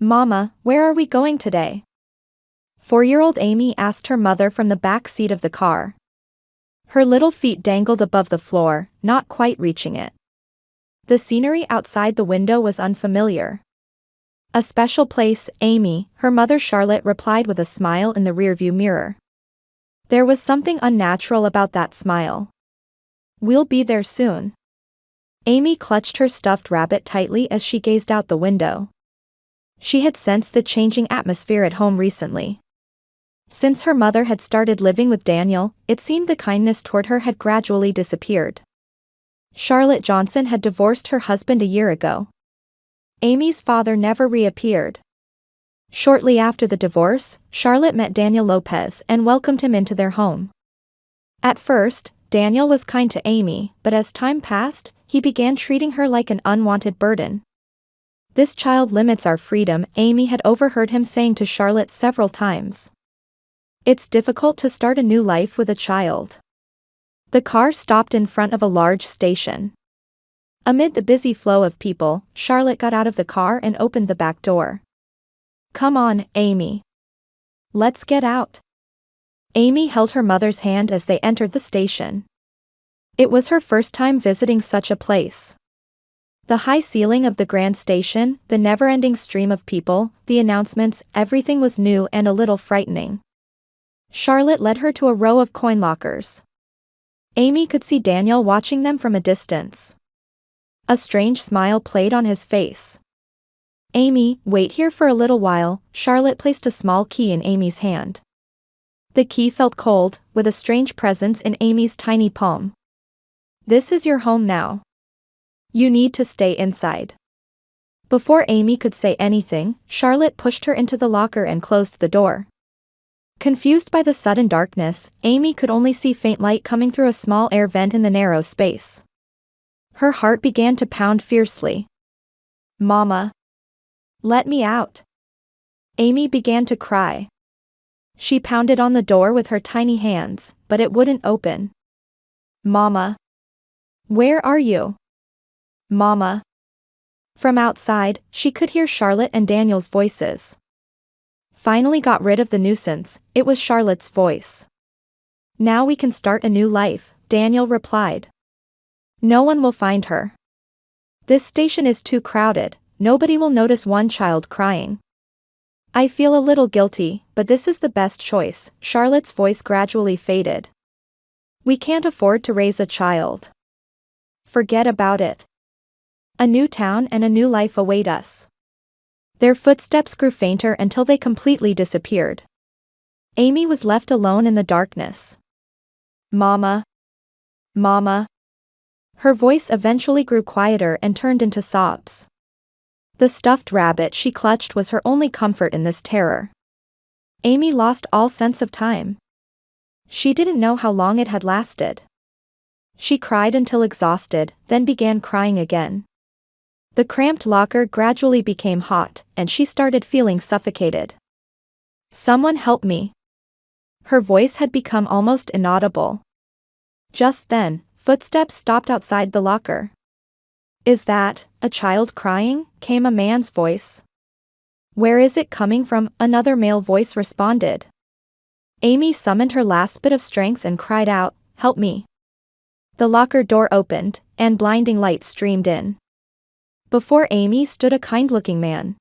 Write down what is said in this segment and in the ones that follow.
Mama, where are we going today? 4-year-old Amy asked her mother from the back seat of the car. Her little feet dangled above the floor, not quite reaching it. The scenery outside the window was unfamiliar. A special place, Amy, her mother Charlotte replied with a smile in the rearview mirror. There was something unnatural about that smile. We'll be there soon. Amy clutched her stuffed rabbit tightly as she gazed out the window. She had sensed the changing atmosphere at home recently. Since her mother had started living with Daniel, it seemed the kindness toward her had gradually disappeared. Charlotte Johnson had divorced her husband a year ago. Amy's father never reappeared. Shortly after the divorce, Charlotte met Daniel Lopez and welcomed him into their home. At first, Daniel was kind to Amy, but as time passed, he began treating her like an unwanted burden. "This child limits our freedom," Amy had overheard him saying to Charlotte several times. "It's difficult to start a new life with a child." The car stopped in front of a large station. Amid the busy flow of people, Charlotte got out of the car and opened the back door. "Come on, Amy. Let's get out." Amy held her mother's hand as they entered the station. It was her first time visiting such a place. The high ceiling of the grand station, the never-ending stream of people, the announcements, everything was new and a little frightening. Charlotte led her to a row of coin lockers. Amy could see Daniel watching them from a distance. A strange smile played on his face. "Amy, wait here for a little while." Charlotte placed a small key in Amy's hand. The key felt cold, with a strange presence in Amy's tiny palm. "This is your home now. You need to stay inside." Before Amy could say anything, Charlotte pushed her into the locker and closed the door. Confused by the sudden darkness, Amy could only see faint light coming through a small air vent in the narrow space. Her heart began to pound fiercely. "Mama. Let me out." Amy began to cry. She pounded on the door with her tiny hands, but it wouldn't open. "Mama. Where are you? Mama." From outside, she could hear Charlotte and Daniel's voices. "Finally got rid of the nuisance," it was Charlotte's voice. "Now we can start a new life," Daniel replied. "No one will find her. This station is too crowded, nobody will notice one child crying. I feel a little guilty, but this is the best choice." Charlotte's voice gradually faded. "We can't afford to raise a child. Forget about it. A new town and a new life await us." Their footsteps grew fainter until they completely disappeared. Amy was left alone in the darkness. "Mama. Mama." Her voice eventually grew quieter and turned into sobs. The stuffed rabbit she clutched was her only comfort in this terror. Amy lost all sense of time. She didn't know how long it had lasted. She cried until exhausted, then began crying again. The cramped locker gradually became hot, and she started feeling suffocated. "Someone help me." Her voice had become almost inaudible. Just then, footsteps stopped outside the locker. "Is that a child crying?" came a man's voice. "Where is it coming from?" another male voice responded. Amy summoned her last bit of strength and cried out, "Help me." The locker door opened, and blinding light streamed in. Before Amy stood a kind-looking man.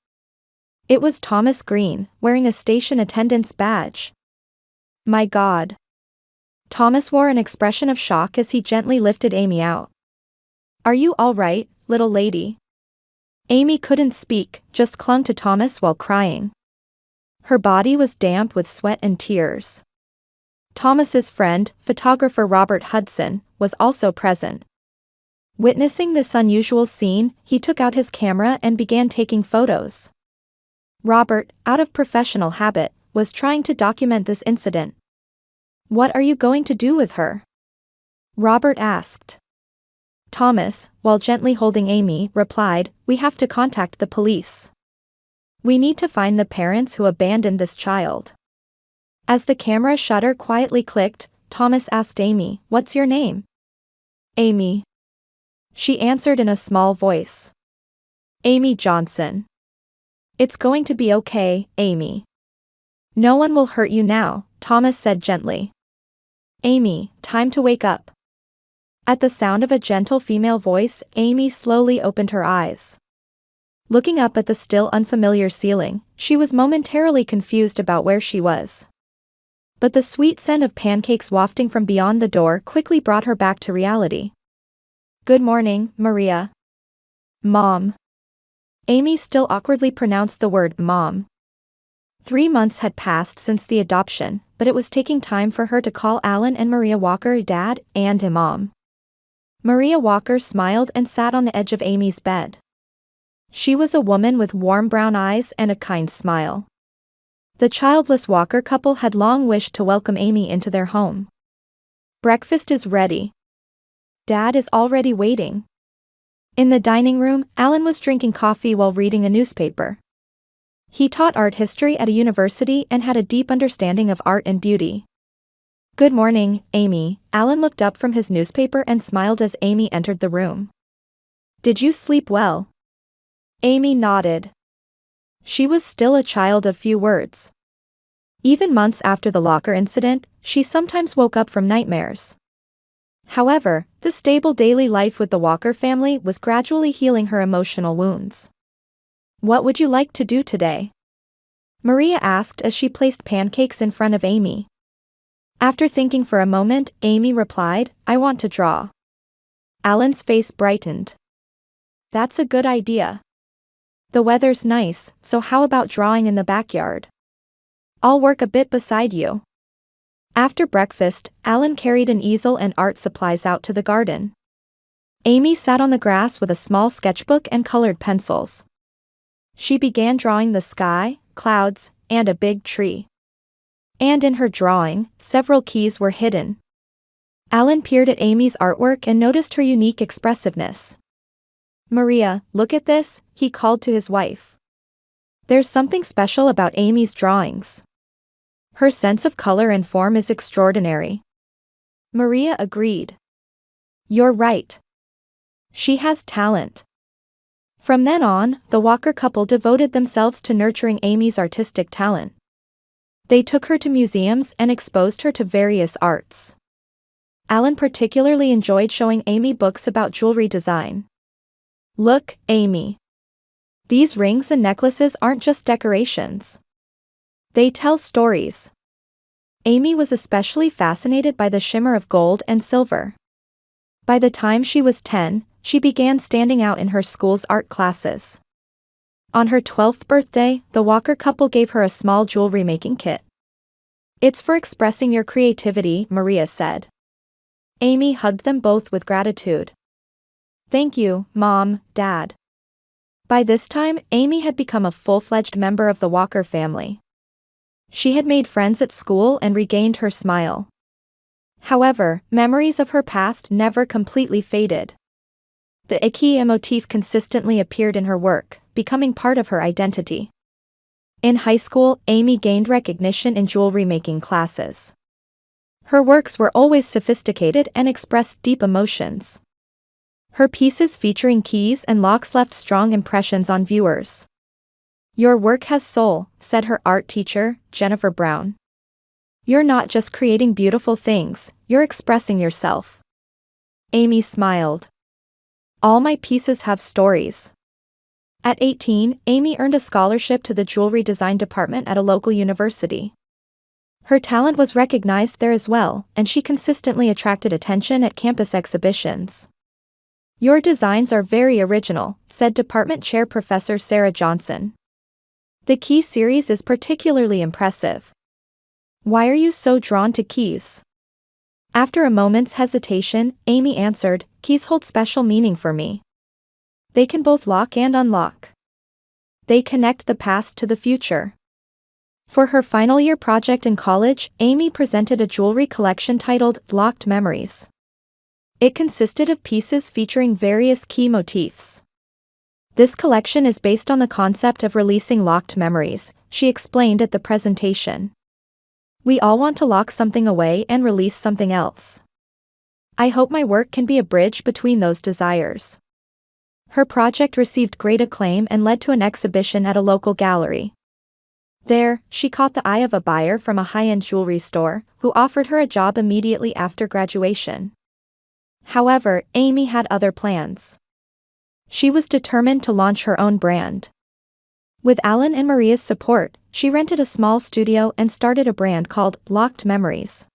It was Thomas Green, wearing a station attendant's badge. "My God." Thomas wore an expression of shock as he gently lifted Amy out. "Are you all right, little lady?" Amy couldn't speak, just clung to Thomas while crying. Her body was damp with sweat and tears. Thomas's friend, photographer Robert Hudson, was also present. Witnessing this unusual scene, he took out his camera and began taking photos. Robert, out of professional habit, was trying to document this incident. "What are you going to do with her?" Robert asked. Thomas, while gently holding Amy, replied, "We have to contact the police. We need to find the parents who abandoned this child." As the camera shutter quietly clicked, Thomas asked Amy, "What's your name?" "Amy." She answered in a small voice. "Amy Johnson. It's going to be okay, Amy. No one will hurt you now, Thomas said gently. Amy, time to wake up. At the sound of a gentle female voice, Amy slowly opened her eyes. Looking up at the still unfamiliar ceiling, she was momentarily confused about where she was. But the sweet scent of pancakes wafting from beyond the door quickly brought her back to reality. Good morning, Maria. Mom. Amy still awkwardly pronounced the word mom. 3 months had passed since the adoption, but it was taking time for her to call Alan and Maria Walker dad and mom. Maria Walker smiled and sat on the edge of Amy's bed. She was a woman with warm brown eyes and a kind smile. The childless Walker couple had long wished to welcome Amy into their home. Breakfast is ready. Dad is already waiting. In the dining room, Alan was drinking coffee while reading a newspaper. He taught art history at a university and had a deep understanding of art and beauty. Good morning, Amy. Alan looked up from his newspaper and smiled as Amy entered the room. Did you sleep well? Amy nodded. She was still a child of few words. Even months after the locker incident, she sometimes woke up from nightmares. However, the stable daily life with the Walker family was gradually healing her emotional wounds. What would you like to do today? Maria asked as she placed pancakes in front of Amy. After thinking for a moment, Amy replied, I want to draw. Alan's face brightened. That's a good idea. The weather's nice, so how about drawing in the backyard? I'll work a bit beside you. After breakfast, Alan carried an easel and art supplies out to the garden. Amy sat on the grass with a small sketchbook and colored pencils. She began drawing the sky, clouds, and a big tree. And in her drawing, several keys were hidden. Alan peered at Amy's artwork and noticed her unique expressiveness. Maria, look at this, he called to his wife. There's something special about Amy's drawings. Her sense of color and form is extraordinary. Maria agreed. You're right. She has talent. From then on, the Walker couple devoted themselves to nurturing Amy's artistic talent. They took her to museums and exposed her to various arts. Alan particularly enjoyed showing Amy books about jewelry design. Look, Amy. These rings and necklaces aren't just decorations. They tell stories. Amy was especially fascinated by the shimmer of gold and silver. By the time she was 10, she began standing out in her school's art classes. On her 12th birthday, the Walker couple gave her a small jewelry making kit. It's for expressing your creativity, Maria said. Amy hugged them both with gratitude. Thank you, Mom, Dad. By this time, Amy had become a full-fledged member of the Walker family. She had made friends at school and regained her smile. However, memories of her past never completely faded. The IKEA motif consistently appeared in her work, becoming part of her identity. In high school, Amy gained recognition in jewelry making classes. Her works were always sophisticated and expressed deep emotions. Her pieces featuring keys and locks left strong impressions on viewers. Your work has soul, said her art teacher, Jennifer Brown. You're not just creating beautiful things, you're expressing yourself. Amy smiled. All my pieces have stories. At 18, Amy earned a scholarship to the jewelry design department at a local university. Her talent was recognized there as well, and she consistently attracted attention at campus exhibitions. Your designs are very original, said department chair Professor Sarah Johnson. The key series is particularly impressive. Why are you so drawn to keys? After a moment's hesitation, Amy answered, keys hold special meaning for me. They can both lock and unlock. They connect the past to the future. For her final year project in college, Amy presented a jewelry collection titled Locked Memories. It consisted of pieces featuring various key motifs. This collection is based on the concept of releasing locked memories, she explained at the presentation. We all want to lock something away and release something else. I hope my work can be a bridge between those desires. Her project received great acclaim and led to an exhibition at a local gallery. There, she caught the eye of a buyer from a high-end jewelry store, who offered her a job immediately after graduation. However, Amy had other plans. She was determined to launch her own brand. With Alan and Maria's support, she rented a small studio and started a brand called Locked Memories.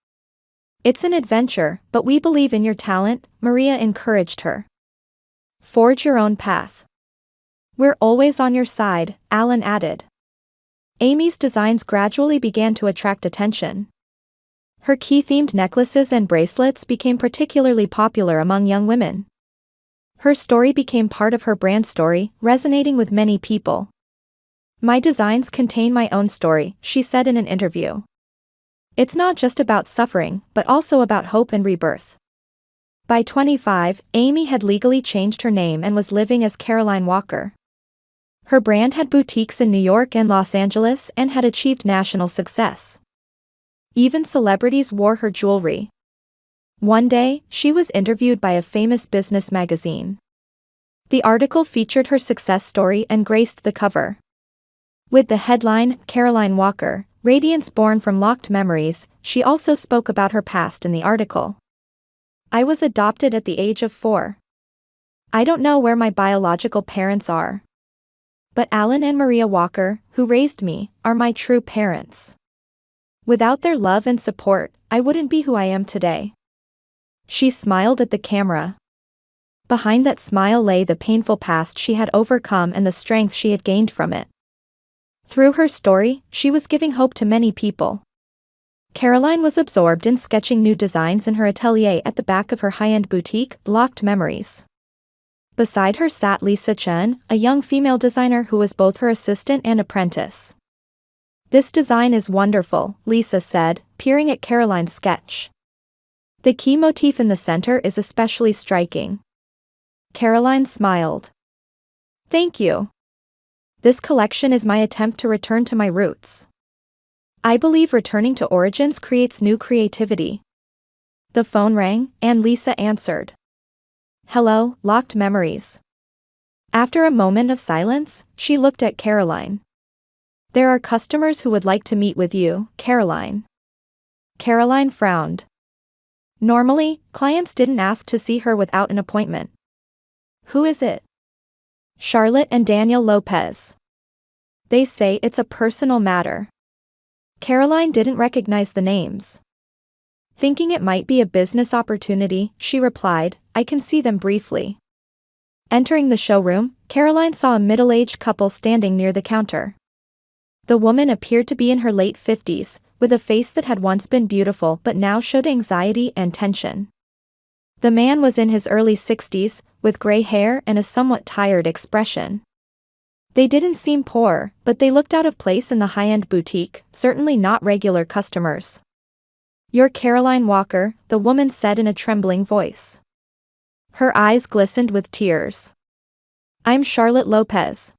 "It's an adventure, but we believe in your talent," Maria encouraged her. "Forge your own path. We're always on your side," Alan added. Amy's designs gradually began to attract attention. Her key-themed necklaces and bracelets became particularly popular among young women. Her story became part of her brand story, resonating with many people. "My designs contain my own story," she said in an interview. "It's not just about suffering, but also about hope and rebirth." By 25, Amy had legally changed her name and was living as Caroline Walker. Her brand had boutiques in New York and Los Angeles and had achieved national success. Even celebrities wore her jewelry. One day, she was interviewed by a famous business magazine. The article featured her success story and graced the cover. With the headline, "Caroline Walker, Radiance Born from Locked Memories," she also spoke about her past in the article. "I was adopted at the age of 4. I don't know where my biological parents are. But Alan and Maria Walker, who raised me, are my true parents. Without their love and support, I wouldn't be who I am today." She smiled at the camera. Behind that smile lay the painful past she had overcome and the strength she had gained from it. Through her story, she was giving hope to many people. Caroline was absorbed in sketching new designs in her atelier at the back of her high-end boutique, Locked Memories. Beside her sat Lisa Chen, a young female designer who was both her assistant and apprentice. "This design is wonderful," Lisa said, peering at Caroline's sketch. "The key motif in the center is especially striking." Caroline smiled. "Thank you. This collection is my attempt to return to my roots. I believe returning to origins creates new creativity." The phone rang, and Lisa answered. "Hello, Locked Memories." After a moment of silence, she looked at Caroline. "There are customers who would like to meet with you, Caroline." Caroline frowned. Normally, clients didn't ask to see her without an appointment. "Who is it?" "Charlotte and Daniel Lopez. They say it's a personal matter." Caroline didn't recognize the names. Thinking it might be a business opportunity, she replied, "I can see them briefly." Entering the showroom, Caroline saw a middle-aged couple standing near the counter. The woman appeared to be in her late 50s, with a face that had once been beautiful but now showed anxiety and tension. The man was in his early 60s, with gray hair and a somewhat tired expression. They didn't seem poor, but they looked out of place in the high-end boutique, certainly not regular customers. "You're Caroline Walker," the woman said in a trembling voice. Her eyes glistened with tears. "I'm Charlotte Lopez.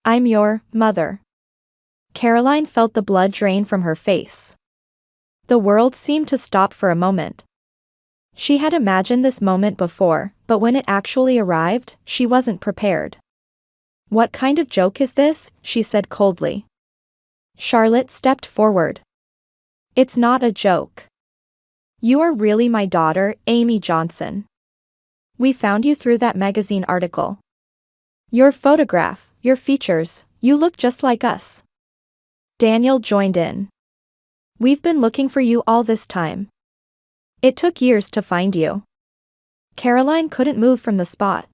I'm your mother." Caroline felt the blood drain from her face. The world seemed to stop for a moment. She had imagined this moment before, but when it actually arrived, she wasn't prepared. "What kind of joke is this?" she said coldly. Charlotte stepped forward. "It's not a joke. You are really my daughter, Amy Johnson. We found you through that magazine article. Your photograph, your features, you look just like us." Daniel joined in. "We've been looking for you all this time. It took years to find you." Caroline couldn't move from the spot.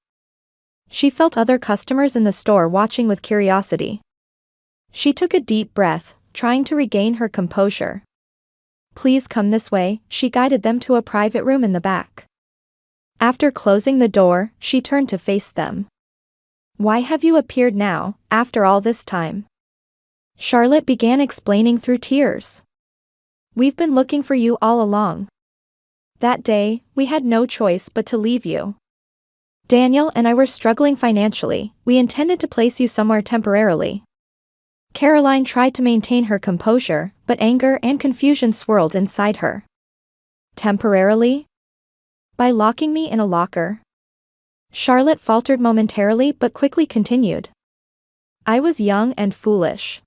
She felt other customers in the store watching with curiosity. She took a deep breath, trying to regain her composure. "Please come this way," she guided them to a private room in the back. After closing the door, she turned to face them. "Why have you appeared now, after all this time?" Charlotte began explaining through tears. "We've been looking for you all along. That day, we had no choice but to leave you. Daniel and I were struggling financially, we intended to place you somewhere temporarily." Caroline tried to maintain her composure, but anger and confusion swirled inside her. "Temporarily? By locking me in a locker?" Charlotte faltered momentarily but quickly continued. I was young and foolish.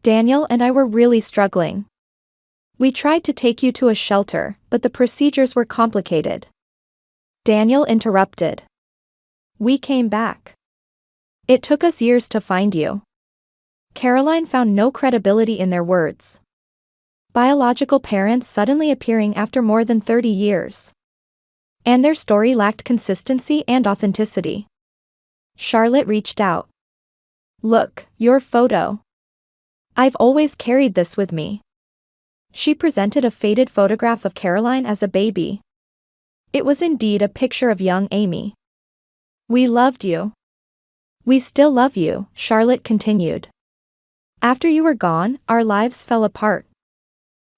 Daniel and I were really struggling. We tried to take you to a shelter, but the procedures were complicated. Daniel interrupted. We came back. It took us years to find you. Caroline found no credibility in their words. Biological parents suddenly appearing after more than 30 years. And their story lacked consistency and authenticity. Charlotte reached out. Look, your photo. I've always carried this with me. She presented a faded photograph of Caroline as a baby. It was indeed a picture of young Amy. We loved you. We still love you, Charlotte continued. After you were gone, our lives fell apart.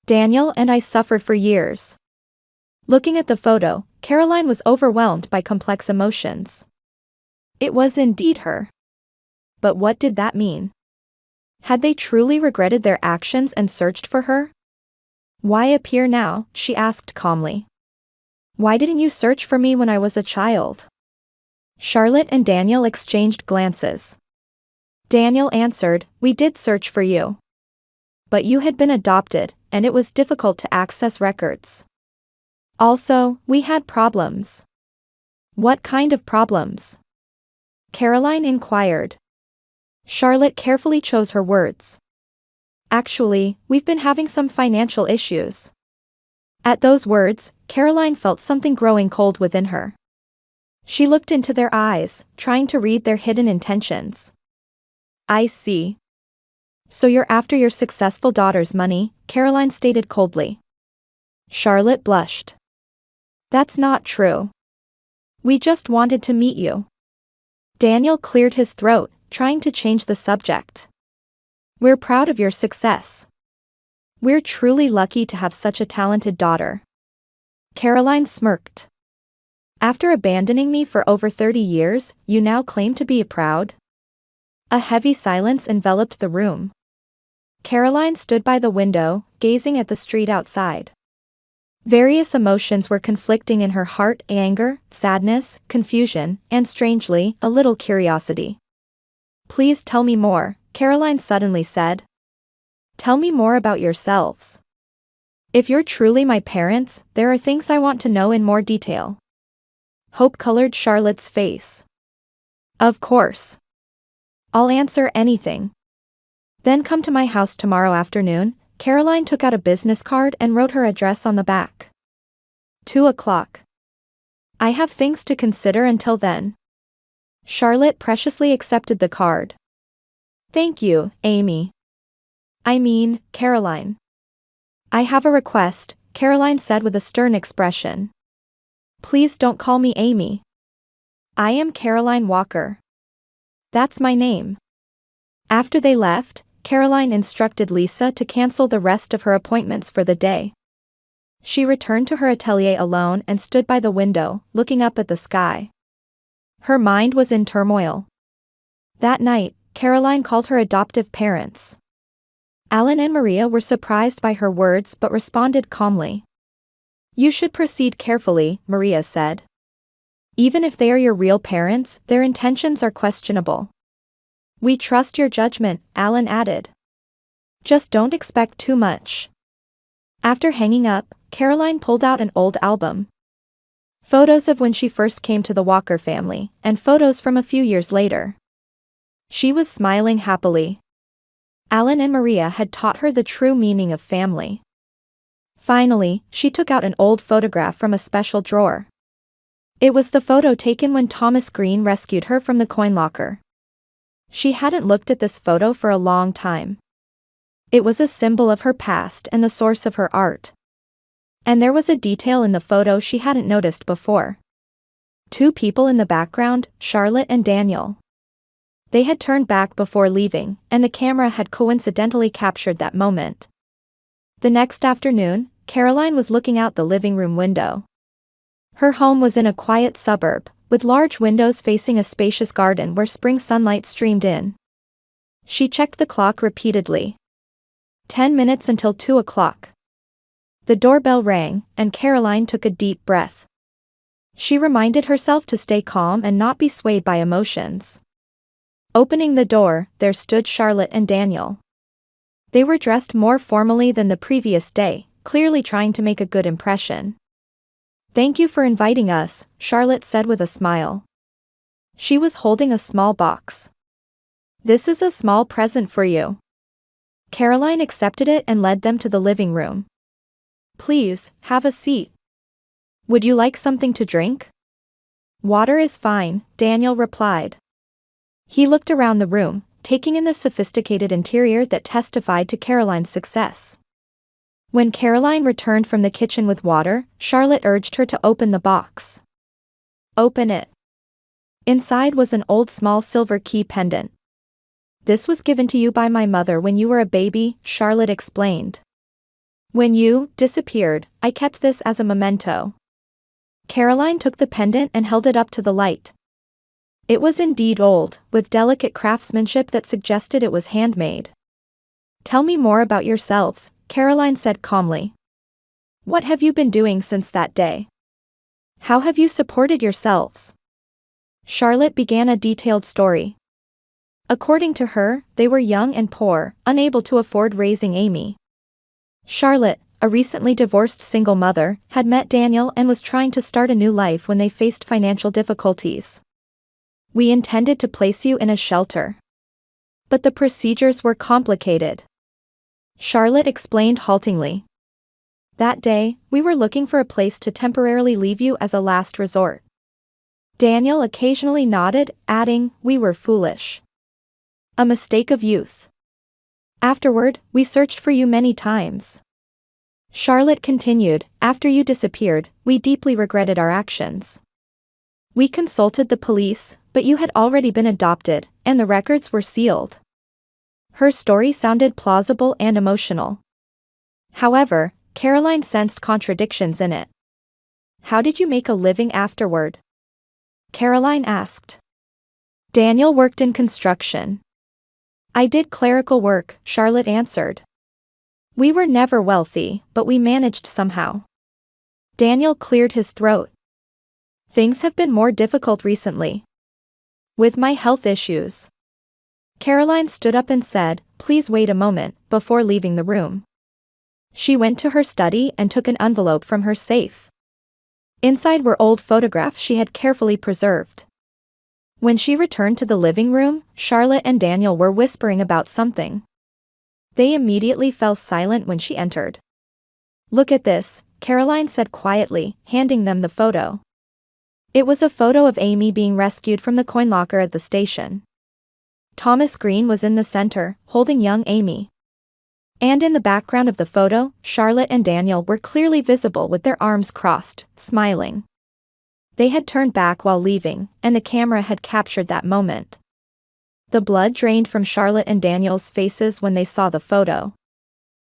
Daniel and I suffered for years. Looking at the photo, Caroline was overwhelmed by complex emotions. It was indeed her. But what did that mean? Had they truly regretted their actions and searched for her? Why appear now? She asked calmly. Why didn't you search for me when I was a child? Charlotte and Daniel exchanged glances. Daniel answered, we did search for you. But you had been adopted, and it was difficult to access records. Also, we had problems. What kind of problems? Caroline inquired. Charlotte carefully chose her words. Actually, we've been having some financial issues. At those words, Caroline felt something growing cold within her. She looked into their eyes, trying to read their hidden intentions. I see. So you're after your successful daughter's money, Caroline stated coldly. Charlotte blushed. That's not true. We just wanted to meet you. Daniel cleared his throat, trying to change the subject. We're proud of your success. We're truly lucky to have such a talented daughter. Caroline smirked. After abandoning me for over 30 years, you now claim to be proud? A heavy silence enveloped the room. Caroline stood by the window, gazing at the street outside. Various emotions were conflicting in her heart: anger, sadness, confusion, and strangely, a little curiosity. Please tell me more, Caroline suddenly said. Tell me more about yourselves. If you're truly my parents, there are things I want to know in more detail. Hope colored Charlotte's face. Of course. I'll answer anything. Then come to my house tomorrow afternoon. Caroline took out a business card and wrote her address on the back. 2:00. I have things to consider until then. Charlotte preciously accepted the card. Thank you, Amy. I mean, Caroline. I have a request, Caroline said with a stern expression. Please don't call me Amy. I am Caroline Walker. That's my name. After they left, Caroline instructed Lisa to cancel the rest of her appointments for the day. She returned to her atelier alone and stood by the window, looking up at the sky. Her mind was in turmoil. That night, Caroline called her adoptive parents. Alan and Maria were surprised by her words but responded calmly. You should proceed carefully, Maria said. Even if they are your real parents, their intentions are questionable. We trust your judgment, Alan added. Just don't expect too much. After hanging up, Caroline pulled out an old album. Photos of when she first came to the Walker family, and photos from a few years later. She was smiling happily. Alan and Maria had taught her the true meaning of family. Finally, she took out an old photograph from a special drawer. It was the photo taken when Thomas Green rescued her from the coin locker. She hadn't looked at this photo for a long time. It was a symbol of her past and the source of her art. And there was a detail in the photo she hadn't noticed before. Two people in the background, Charlotte and Daniel. They had turned back before leaving, and the camera had coincidentally captured that moment. The next afternoon, Caroline was looking out the living room window. Her home was in a quiet suburb, with large windows facing a spacious garden where spring sunlight streamed in. She checked the clock repeatedly. 10 minutes until 2:00. The doorbell rang, and Caroline took a deep breath. She reminded herself to stay calm and not be swayed by emotions. Opening the door, there stood Charlotte and Daniel. They were dressed more formally than the previous day, clearly trying to make a good impression. "Thank you for inviting us," Charlotte said with a smile. She was holding a small box. "This is a small present for you." Caroline accepted it and led them to the living room. "Please, have a seat. Would you like something to drink?" "Water is fine," Daniel replied. He looked around the room, taking in the sophisticated interior that testified to Caroline's success. When Caroline returned from the kitchen with water, Charlotte urged her to open the box. "Open it." Inside was an old small silver key pendant. "This was given to you by my mother when you were a baby," Charlotte explained. "When you disappeared, I kept this as a memento." Caroline took the pendant and held it up to the light. It was indeed old, with delicate craftsmanship that suggested it was handmade. "Tell me more about yourselves," Caroline said calmly. "What have you been doing since that day? How have you supported yourselves?" Charlotte began a detailed story. According to her, they were young and poor, unable to afford raising Amy. Charlotte, a recently divorced single mother, had met Daniel and was trying to start a new life when they faced financial difficulties. "We intended to place you in a shelter. But the procedures were complicated," Charlotte explained haltingly. "That day, we were looking for a place to temporarily leave you as a last resort." Daniel occasionally nodded, adding, "We were foolish. A mistake of youth. Afterward, we searched for you many times." Charlotte continued, "After you disappeared, we deeply regretted our actions. We consulted the police, but you had already been adopted, and the records were sealed." Her story sounded plausible and emotional. However, Caroline sensed contradictions in it. "How did you make a living afterward?" Caroline asked. "Daniel worked in construction. I did clerical work," Charlotte answered. "We were never wealthy, but we managed somehow." Daniel cleared his throat. "Things have been more difficult recently. With my health issues." Caroline stood up and said, "Please wait a moment," before leaving the room. She went to her study and took an envelope from her safe. Inside were old photographs she had carefully preserved. When she returned to the living room, Charlotte and Daniel were whispering about something. They immediately fell silent when she entered. "Look at this," Caroline said quietly, handing them the photo. It was a photo of Amy being rescued from the coin locker at the station. Thomas Green was in the center, holding young Amy. And in the background of the photo, Charlotte and Daniel were clearly visible with their arms crossed, smiling. They had turned back while leaving, and the camera had captured that moment. The blood drained from Charlotte and Daniel's faces when they saw the photo.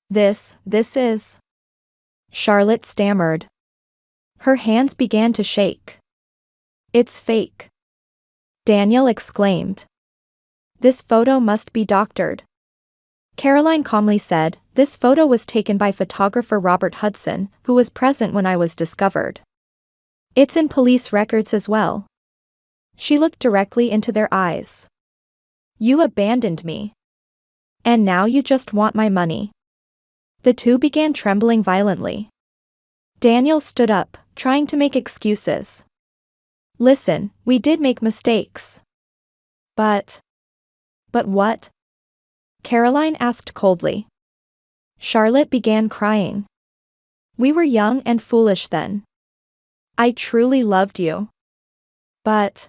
This is..." Charlotte stammered. Her hands began to shake. "It's fake," Daniel exclaimed. "This photo must be doctored." Caroline calmly said, "This photo was taken by photographer Robert Hudson, who was present when I was discovered. It's in police records as well." She looked directly into their eyes. "You abandoned me. And now you just want my money." The two began trembling violently. Daniel stood up, trying to make excuses. "Listen, we did make mistakes." But what?" Caroline asked coldly. Charlotte began crying. "We were young and foolish then. I truly loved you. But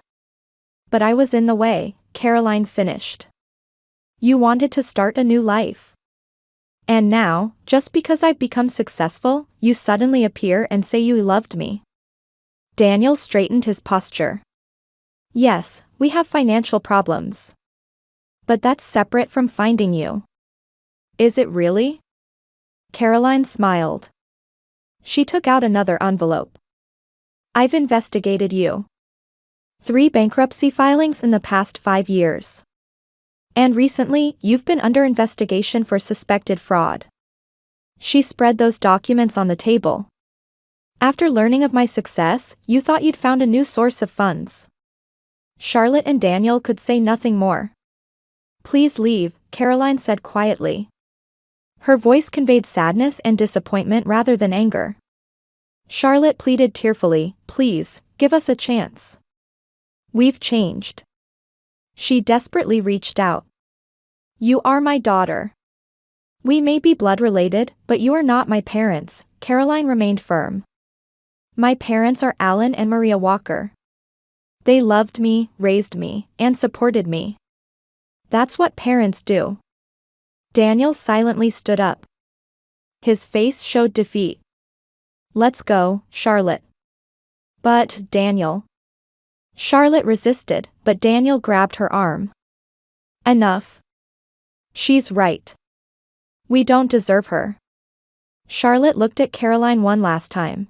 I was in the way," Caroline finished. "You wanted to start a new life. And now, just because I've become successful, you suddenly appear and say you loved me." Daniel straightened his posture. "Yes, we have financial problems. But that's separate from finding you." "Is it really?" Caroline smiled. She took out another envelope. "I've investigated you. 3 bankruptcy filings in the past 5 years. And recently, you've been under investigation for suspected fraud." She spread those documents on the table. After learning of my success, you thought you'd found a new source of funds. Charlotte and Daniel could say nothing more. Please leave, Caroline said quietly. Her voice conveyed sadness and disappointment rather than anger. Charlotte pleaded tearfully, please, give us a chance. We've changed. She desperately reached out. You are my daughter. We may be blood related, but you are not my parents, Caroline remained firm. My parents are Alan and Maria Walker. They loved me, raised me, and supported me. That's what parents do. Daniel silently stood up. His face showed defeat. Let's go, Charlotte. But, Daniel. Charlotte resisted, but Daniel grabbed her arm. Enough. She's right. We don't deserve her. Charlotte looked at Caroline one last time.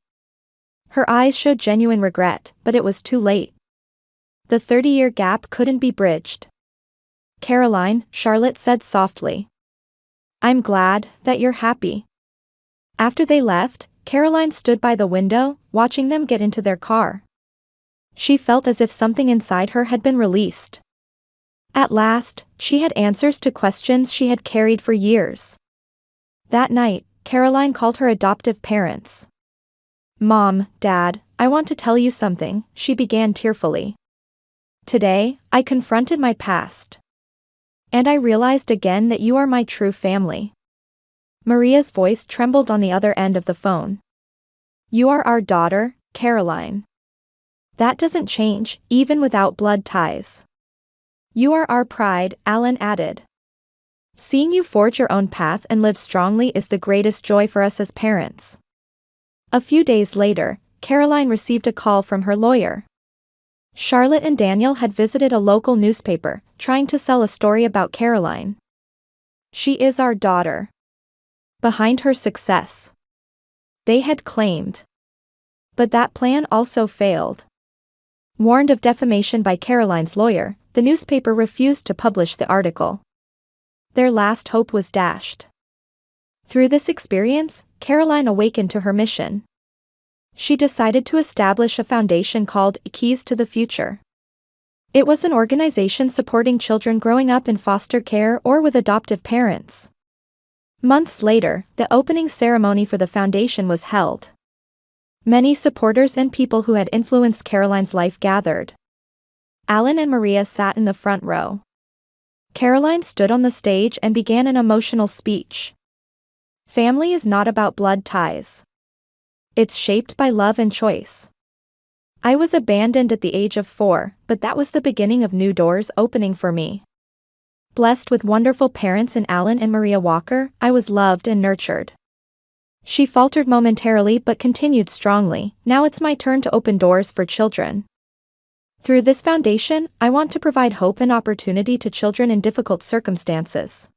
Her eyes showed genuine regret, but it was too late. The 30-year gap couldn't be bridged. Caroline, Charlotte said softly. I'm glad that you're happy. After they left, Caroline stood by the window, watching them get into their car. She felt as if something inside her had been released. At last, she had answers to questions she had carried for years. That night, Caroline called her adoptive parents. Mom, Dad, I want to tell you something, she began tearfully. Today, I confronted my past. And I realized again that you are my true family. Maria's voice trembled on the other end of the phone. You are our daughter, Caroline. That doesn't change, even without blood ties. You are our pride, Alan added. Seeing you forge your own path and live strongly is the greatest joy for us as parents. A few days later, Caroline received a call from her lawyer. Charlotte and Daniel had visited a local newspaper, trying to sell a story about Caroline. She is our daughter. Behind her success. They had claimed. But that plan also failed. Warned of defamation by Caroline's lawyer, the newspaper refused to publish the article. Their last hope was dashed. Through this experience, Caroline awakened to her mission. She decided to establish a foundation called Keys to the Future. It was an organization supporting children growing up in foster care or with adoptive parents. Months later, the opening ceremony for the foundation was held. Many supporters and people who had influenced Caroline's life gathered. Alan and Maria sat in the front row. Caroline stood on the stage and began an emotional speech. Family is not about blood ties. It's shaped by love and choice. I was abandoned at the age of 4, but that was the beginning of new doors opening for me. Blessed with wonderful parents in Alan and Maria Walker, I was loved and nurtured. She faltered momentarily but continued strongly, now it's my turn to open doors for children. Through this foundation, I want to provide hope and opportunity to children in difficult circumstances.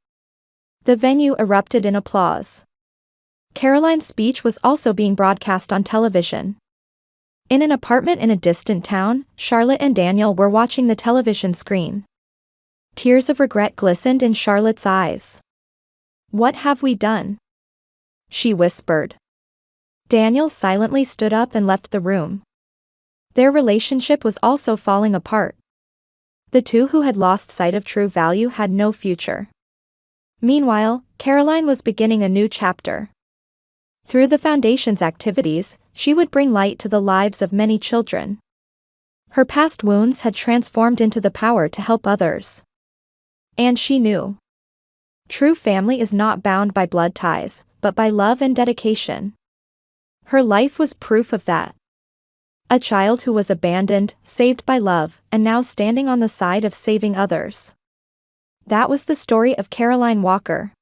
The venue erupted in applause. Caroline's speech was also being broadcast on television. In an apartment in a distant town, Charlotte and Daniel were watching the television screen. Tears of regret glistened in Charlotte's eyes. What have we done? She whispered. Daniel silently stood up and left the room. Their relationship was also falling apart. The two who had lost sight of true value had no future. Meanwhile, Caroline was beginning a new chapter. Through the foundation's activities, she would bring light to the lives of many children. Her past wounds had transformed into the power to help others. And she knew. True family is not bound by blood ties, but by love and dedication. Her life was proof of that. A child who was abandoned, saved by love, and now standing on the side of saving others. That was the story of Caroline Walker.